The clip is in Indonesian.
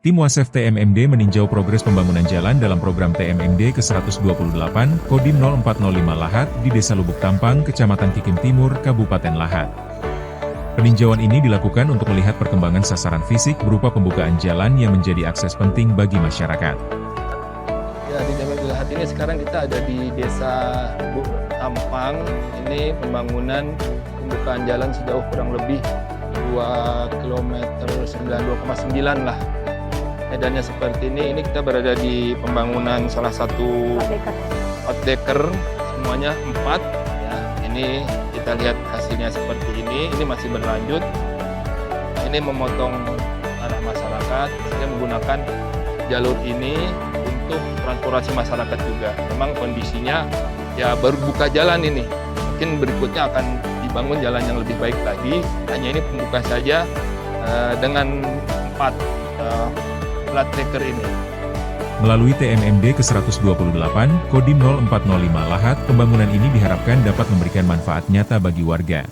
Tim Wasef TMMD meninjau progres pembangunan jalan dalam program TMMD ke-128, Kodim 0405 Lahat di Desa Lubuk Tampang, Kecamatan Kikim Timur, Kabupaten Lahat. Peninjauan ini dilakukan untuk melihat perkembangan sasaran fisik berupa pembukaan jalan yang menjadi akses penting bagi masyarakat. Ya, di Lahat ini sekarang kita ada di Desa Lubuk Tampang. Ini pembangunan pembukaan jalan sejauh kurang lebih 2 km 92,9 lah. Medannya seperti ini kita berada di pembangunan salah satu outdecker, semuanya 4. Ya, ini kita lihat hasilnya seperti ini masih berlanjut. Ini memotong tanah masyarakat, saya menggunakan jalur ini untuk transportasi masyarakat juga. Memang kondisinya ya baru buka jalan ini, mungkin berikutnya akan dibangun jalan yang lebih baik lagi. Hanya ini pembuka saja dengan 4 plat decker ini. Melalui TMMD ke-128, Kodim 0405 Lahat, pembangunan ini diharapkan dapat memberikan manfaat nyata bagi warga.